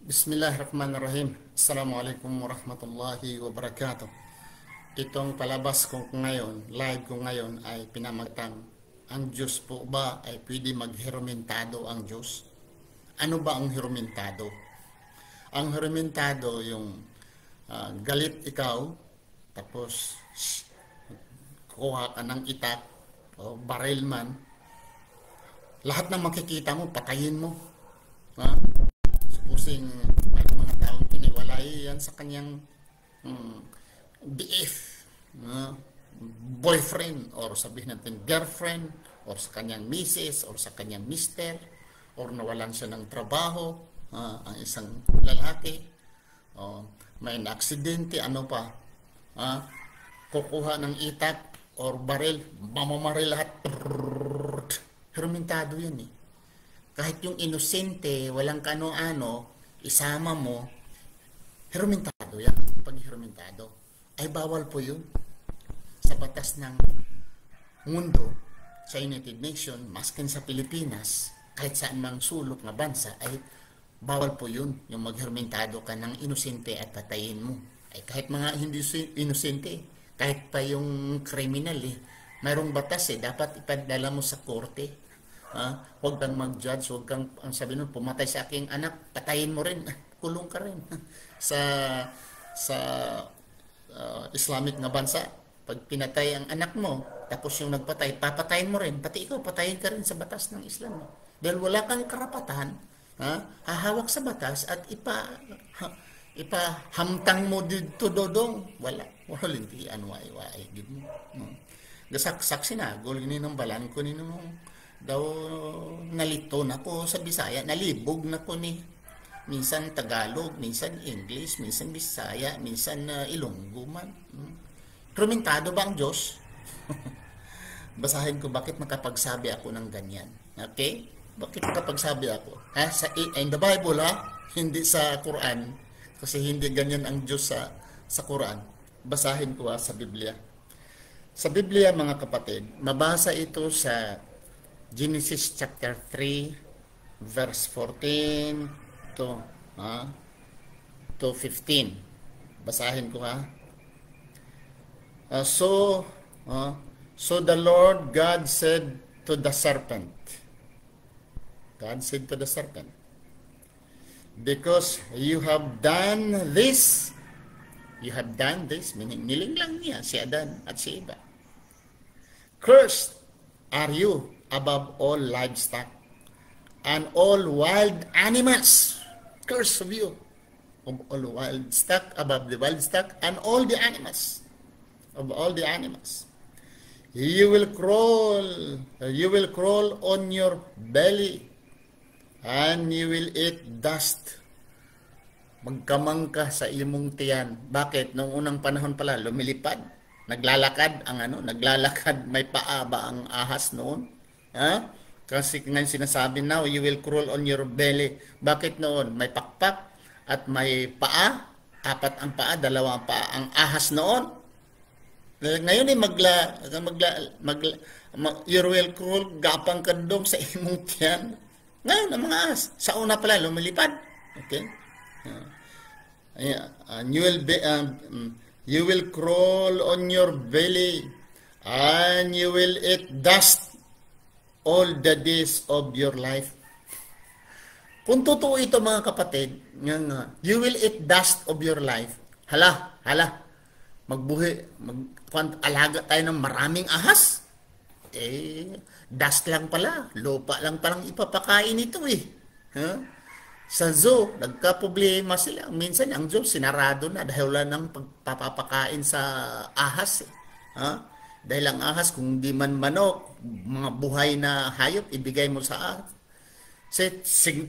Bismillahirrahmanirrahim. Assalamualaikum warahmatullahi wabarakatuh. Itong palabas ko ngayon, live ko ngayon ay pinamagatang, ang Diyos po ba ay pwede magherumentado ang Diyos? Ano ba ang herumentado? Ang herumentado yung galit ikaw, tapos kuha ka ng itak o baril man, lahat ng makikita mo, patayin mo. Ha? Supposing may mga taong kiniwalay yan sa kanyang BF, boyfriend, or sabihin natin girlfriend, or sa kanyang misis, or sa kanyang mister, or nawalan siya ng trabaho, ang isang lalaki, may aksidente, ano pa, kukuha ng itak or baril, mamamaril lahat, hermentado yan eh. Kahit yung inosente, walang kano-ano, isama mo, hermentado yan. Pag hermentado, ay bawal po yun. Sa batas ng mundo, sa United Nations, maskin sa Pilipinas, kahit saan mang sulok na bansa, ay bawal po yun. Yung maghermentado ka ng inosente at patayin mo. Ay kahit mga hindi inosente, kahit pa yung kriminal mayroong batas dapat ipadala mo sa korte. Huwag kang mag-judge, huwag kang, ang sabi nun, pumatay sa aking anak, patayin mo rin, kulong ka rin. sa Islamic na bansa, pag pinatay ang anak mo, tapos yung nagpatay, papatayin mo rin, pati ikaw, patayin ka rin sa batas ng Islam. Dahil wala kang karapatan, hahawak sa batas at ipahamtang mo dito dodong, wala hindi anway gid mo. Gasaksak sinagol gini ng balan ko ninong daw nalito na ko sa Bisaya, nalibog na ko ni minsan Tagalog, minsan English, minsan Bisaya, minsan Ilonggo man. Hermentado ba ang Diyos? Basahin ko bakit makapagsabi ako ng ganyan. Okay? Bakit makapagsabi ako? In the Bible hindi sa Quran, kasi hindi ganyan ang Diyos sa Quran. Basahin ko sa Biblia. Sa Biblia mga kapatid, mabasa ito sa Genesis chapter 3 verse 14 to 15. Basahin ko So the Lord God said to the serpent, because you have done this, meaning niling lang niya si Adan at si Eva. Cursed are you above all livestock and all wild animals. Curse of you of all wild stock, above the wild stock and all the animals, of all the animals. You will crawl on your belly and you will eat dust. Magkamang ka sa imong tiyan. Bakit? Noong unang panahon pala, lumilipad. Naglalakad, may paa ba ang ahas noon? Kasi ngayon sinasabi now, you will crawl on your belly. Bakit noon? May pakpak at may paa. 4 ang paa, 2 ang paa. Ang ahas noon. Ngayon you will crawl, gapang kandong sa imong tiyan. Ngayon, ang mga ahas. Sa una pala, lumilipad. Okay? You will crawl on your belly and you will eat dust all the days of your life. Kung totoo ito mga kapatid, you will eat dust of your life. Hala, alaga tayo ng maraming ahas. Dust lang pala, lupa lang palang ipapakain ito Sa zoo, nagka-problema sila. Minsan ang zoo sinarado na dahil wala nang pagpapakain sa ahas Dahil ang ahas, kung di man manok, mga buhay na hayop, ibigay mo sa ahas.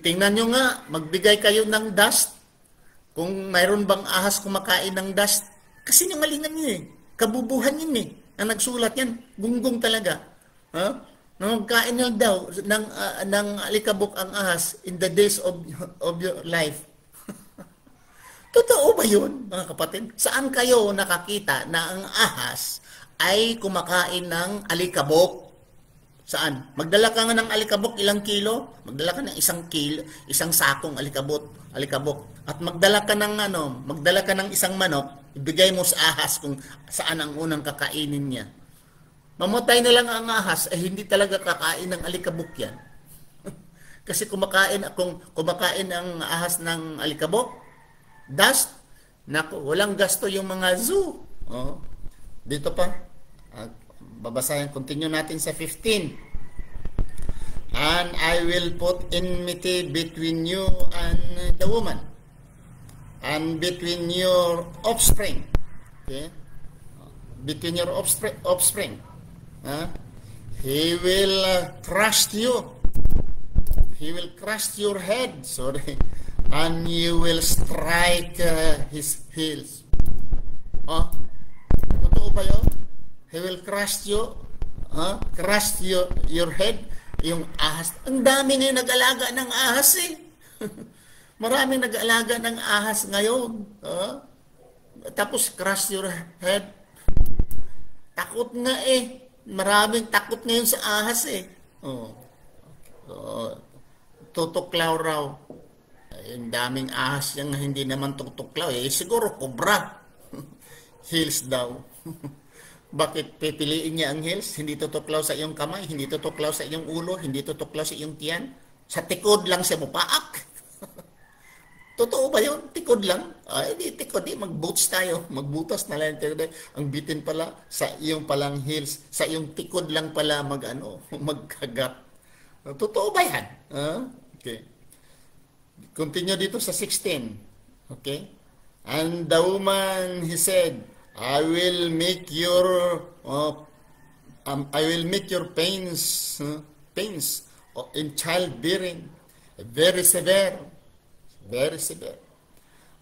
Tingnan nyo nga, magbigay kayo ng dust. Kung mayroon bang ahas kumakain ng dust, kasi ngalingan yun kabubuhan yun ang nagsulat yan, gunggong talaga. Nangkain na daw ng alikabok ang ahas in the days of your life. Totoo ba yun, mga kapatid? Saan kayo nakakita na ang ahas ay kumakain ng alikabok? Saan? Magdala ka nga ng alikabok, ilang kilo? Magdala ka ng isang sakong alikabok. At magdala ka ng magdala ka ng isang manok, ibigay mo sa ahas kung saan ang unang kakainin niya. Mamatay na lang ang ahas, hindi talaga kakain ng alikabok yan. Kasi kumakain ang ahas ng alikabok, dust, naku, walang gasto yung mga zoo. Oh. Dito pa, babasahin, continue natin sa 15. And I will put enmity between you and the woman, and between your offspring. Okay? Between your offspring. He will crush you. He will crush your head, and you will strike his heels. Oh, totoo ba yun? He will crush you, crush your head, yung ahas. Ang dami ngayon nag-alaga ng ahas eh. Maraming nag-alaga ng ahas ngayon. Tapos crush your head. Takot nga eh. Maraming takot ngayon sa ahas eh. Tutuklaw raw. Yung daming ahas yung hindi naman tutuklaw eh. Siguro cobra. Heels daw. Bakit pipiliin niya ang heels? Hindi tutuklaw sa iyong kamay, hindi tutuklaw sa iyong ulo, hindi tutuklaw sa iyong tiyan. Sa tikod lang siya mupaak. Totoo ba yun? Tikod lang? Ay, di tikod. Mag-boots tayo. Magbutas na lang. Ang bitin pala sa iyong palang heels. Sa iyong tikod lang pala magkagat. Totoo ba yan? Okay. Continue dito sa 16. Okay? And the woman, he said, I will make your pains in childbearing very severe,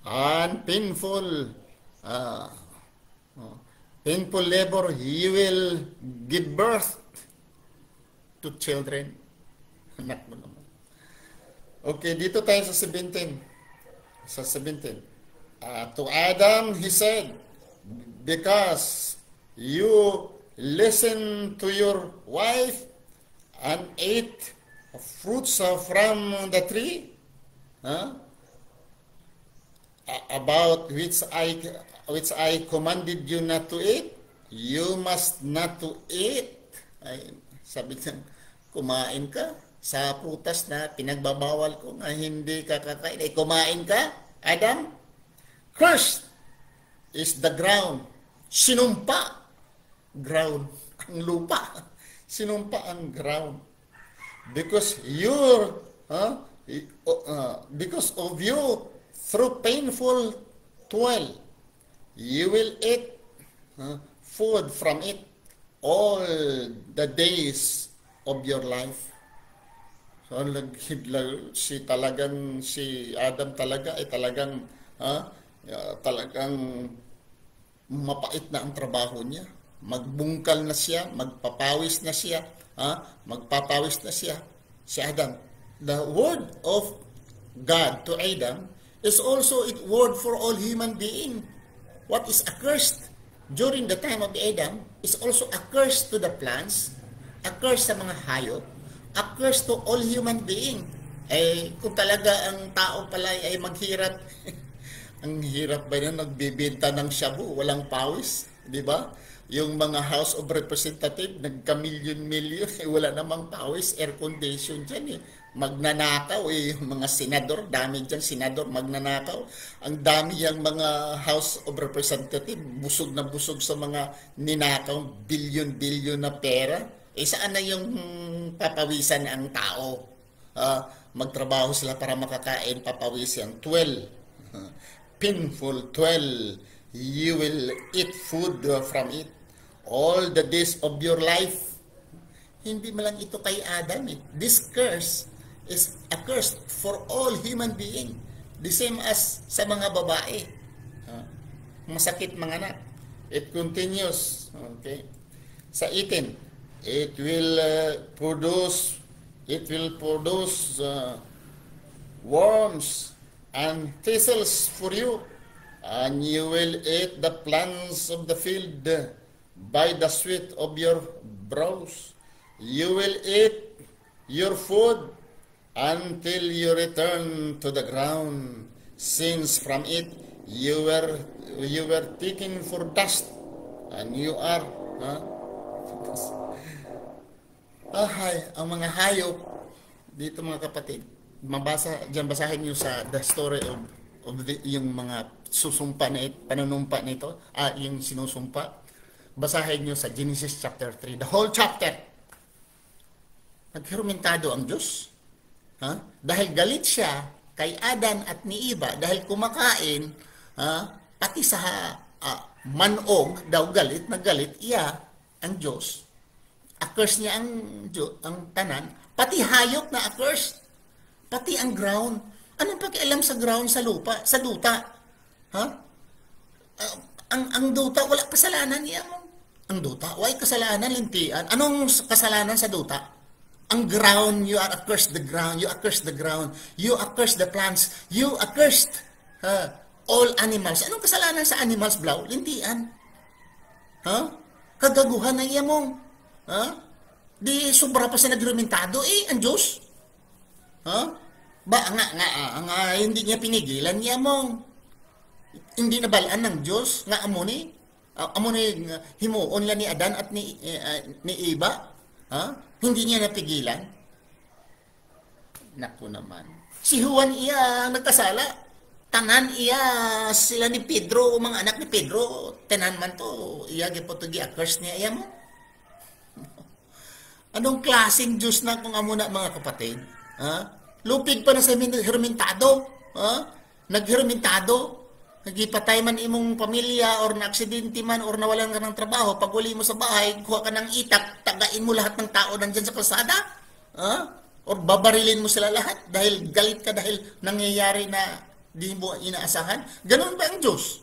and painful labor. You will give birth to children. Anak mo naman. Okay, dito tayo sa 17. Sa 17. To Adam, he said, because you listen to your wife and ate fruits from the tree, about which I commanded you not to eat, you must not to eat. Ay, sabi niya, kumain ka sa prutas na pinagbabawal ko na hindi ka kakain. Ay, kumain ka, Adam? Cursed is the ground. Sinumpa. Ground. Ang lupa. Sinumpa ang ground. Because because of you, through painful toil, you will eat food from it all the days of your life. So, si Adam talaga ay talagang mapait na ang trabaho niya. Magbungkal na siya, magpapawis na siya, si Adam. The word of God to Adam is also a word for all human being. What is accursed during the time of Adam is also a curse to the plants, a curse sa mga hayop, a curse to all human being. Kung talaga ang tao pala ay maghirap, ang hirap ba na nagbibenta ng shabu, walang pawis, di ba? Yung mga House of Representatives, nagka-milyon-milyon, wala namang pawis, air condition dyan eh. Magnanakaw yung mga senador, dami dyan senador, magnanakaw. Ang dami yung mga House of Representatives, busog na busog sa mga ninakaw, bilyon-bilyon na pera. Saan na yung papawisan ang tao? Magtrabaho sila para makakain, papawisan. 12. Painful 12. You will eat food from it all the days of your life. Hindi man lang ito kay Adam eh. This curse is a curse for all human being. The same as sa mga babae. Masakit mga anak. It continues. Okay. Sa 18. It will produce worms and thistles for you, and you will eat the plants of the field by the sweat of your brows. You will eat your food until you return to the ground, since from it you were taken for dust, and you are, huh? Ang mga hayop dito mga kapatid, basahin niyo sa the story of yung mga susumpa na panunumpa nito, yung sinusumpa. Basahin niyo sa Genesis chapter 3, the whole chapter. Naghirumentado ang Diyos. Dahil galit siya kay Adan at ni Eva, dahil kumakain, pati sa manog daw galit iya ang Diyos. Accurse niya ang tanan, pati hayop na accurse, pati ang ground. Anong pakialam sa ground, sa lupa, sa duta? Ang duta, wala kasalanan niya mo. Ang duta, wala kasalanan, lintian. Anong kasalanan sa duta? Ang ground, you are accursed the ground, you accursed the ground, you accursed the plants, you accursed all animals. Anong kasalanan sa animals, Blau? Lintian. Kagaguhan na iya mong. Di sobra pa siya nagrumentado ang Diyos. Hindi niya pinigilan niya mong. Hindi nabalaan ng Diyos nga amo ni himuon lang ni Adan at ni Eva. Hindi niya napigilan. Naku naman. Si Juan iya nagkasala. Tanan iya sila ni Pedro, mga anak ni Pedro, tanan man to. Iya gipotugi accurse niya iya mo. Anong klaseng Diyos na kung amo na mga kapatid? Lupig pa na sa hermentado. Naghermentado. Nagipatay man imong pamilya or na-aksidente man or nawalan ka ng trabaho. Pag uli mo sa bahay, kuha ka ng itak, tagain mo lahat ng tao nandyan sa kalsada. Or babarilin mo sila lahat dahil galit ka dahil nangyayari na di mo inaasahan. Ganun ba ang Diyos?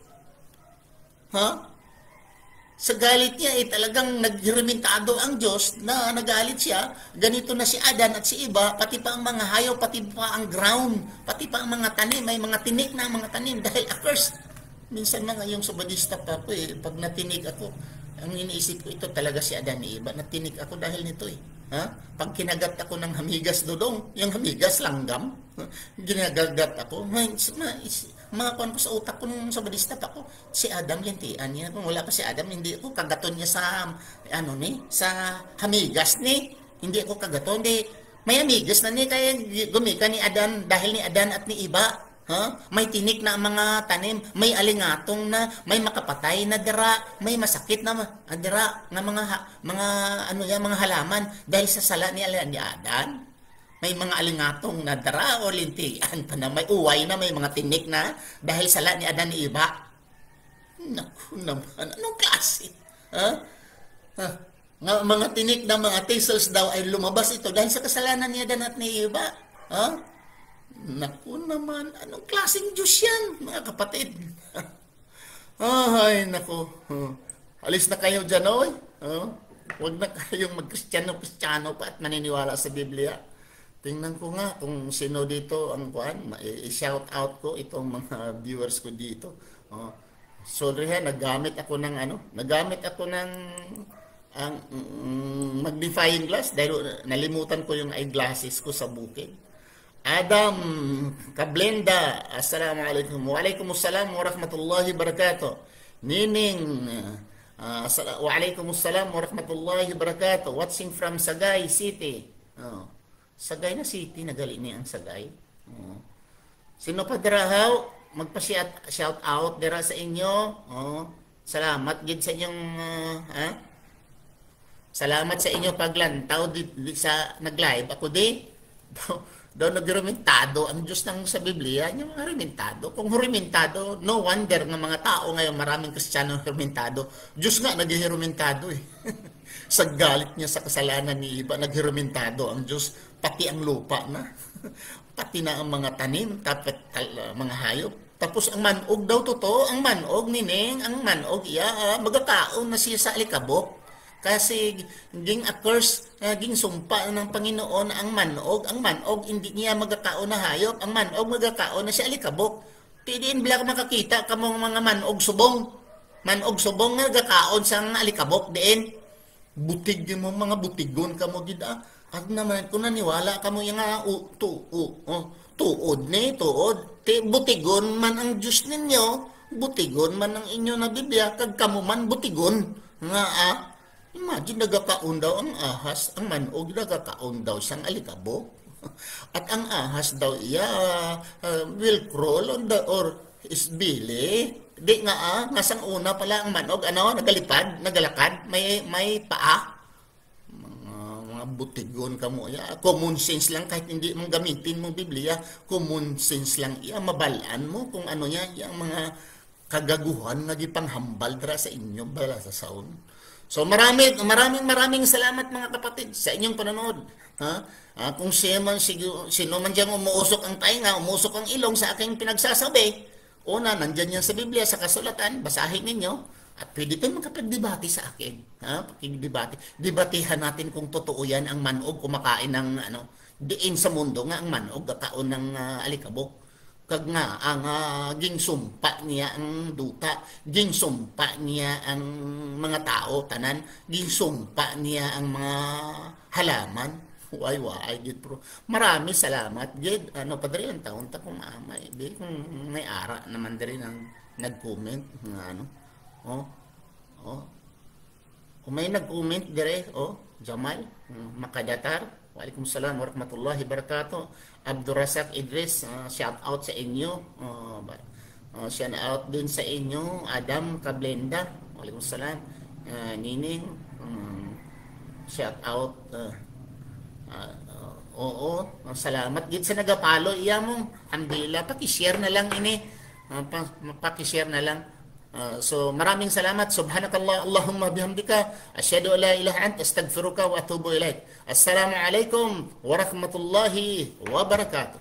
Sa galit niya talagang naghirementado ang Diyos na nagalit siya. Ganito na si Adan at si Eva, pati pa ang mga hayop, pati pa ang ground, pati pa ang mga tanim, may mga tinik na mga tanim dahil accursed. Minsan mga yung subadista pa ako pag natinig ako, ang iniisip ko ito talaga si Adan ni Eva, natinig ako dahil nito Pag kinagat ako ng hamigas dudong, yung hamigas langgam, ginagagat ako, mga kuwan ko sa utak ko nung sabadista pa ako, si Adam lintian niya. Kung wala pa si Adam, hindi ako kagaton niya sa, sa hamigas ni. Hindi ako kagaton, may hamigas na ni, kaya gumika ni Adan, dahil ni Adan at ni Eva. May tinik na mga tanim, may alingatong na, may makapatay na dira, may masakit na dira nga mga halaman dahil sa sala ni Adan. May mga alingatong na dira o lintian pa na, may uway na, may mga tinik na dahil sala ni Adan ni Eva. Naku naman, anong klase? Mga tinik na mga thistles daw ay lumabas ito dahil sa kasalanan ni Adan at ni Eva. Naku naman, anong klaseng Diyos yan, mga kapatid? Ay, naku. Alis na kayo dyan, oy. Huwag na kayong mag-Kristiyano pa at maniniwala sa Biblia. Tingnan ko nga kung sino dito ang kuhan. I-shout out ko itong mga viewers ko dito. Sorry nagamit ako ng magnifying glass dahil nalimutan ko yung eyeglasses ko sa bukid. Adam Kablenda, assalamualaikum. Waalaikumsalam warahmatullahi wabarakatuh. Nining, waalaikumsalam warahmatullahi wabarakatuh. Watching from Sagay City. Sagay na city, nagali niya ang Sagay. Sino pa dirahaw? Magpa-shout out dira sa inyo. Salamat gid sa inyong salamat sa inyo paglantaw di sa nag-live ako daw nagrementado ang Diyos ng sa Biblia, yung mga rementado. Kung rementado, no wonder ng mga tao ngayon, maraming Kristiyano rementado. Diyos nga naghirementado Sa galit niya sa kasalanan ni Eva, naghirementado ang Diyos, pati ang lupa na. Pati na ang mga tanim, mga hayop. Tapos ang manog daw totoo, ang manog nining, ang manog magkakaon na siya sa alikabok. Kasi ging accursed, ging sumpa ng Panginoon ang manog hindi niya magkakaon na hayop, ang manog magkakaon na si alikabok. Tidiin bila ka makakita kamong mga manog subong nga magkakaon sa alikabok diin. Butig di mo, mga butigon ka mo, gida. At naman, kung naniwala ka mo, yung nga, tuod ni, tuod. Butigon man ang Diyos ninyo, butigon man ang inyo na Biblia, kag kamo man butigon. Nga, imagine, nagakaon daw ang ahas, ang manog, nagakaon daw siyang alikabok. At ang ahas daw iya will crawl on the or is belly. Di nga nga sang una pala ang manog nagalipad, nagalakad, may paa. Mga butigon kamo ya. Common sense lang kahit hindi mong gamitin mong Biblia, common sense lang iya mabalaan mo kung ano yan, yung mga kagaguhan nga gipanghambal dra sa inyo bala sa saon. So maraming salamat mga kapatid sa inyong panonood. Kung sino man diyang umuusok ang tainga, umusok ang ilong sa aking pinagsasabi, una, nandyan yan sa Biblia, sa kasulatan, basahin ninyo, at pwede tayo makapagdebate sa akin. Debatihan natin kung totoo yan ang manog kumakain ng diin sa mundo nga ang manog, kaon ng alikabok. Kag nga, ang ginsumpa niya ang duta, ginsumpa niya ang mga tao, tanan, ginsumpa niya ang mga halaman. Why, gid pro. Marami salamat, gid. Padre, ang taon ta kung mamay. Di, kung may ara naman din ang nag-comment. Kung may nag-comment dire, Jamal, Makadatar, Waalaikumsalam warahmatullahi wabarakatuh. Abdurasak Idris, shout out sa inyo. Shout out din sa inyo. Adam Kablenda, Waalaikumsalam. Nining, shout out. Salamat gid sa nagapalo iya mo. Alhamdulillah, paki-share na lang ini. Paki-share na lang. So maraming salamat. Subhanakallah Allahumma bihamdika asyhadu an la ilaha anta astaghfiruka wa atubu ilaik. Assalamu alaikum warahmatullahi wabarakatuh.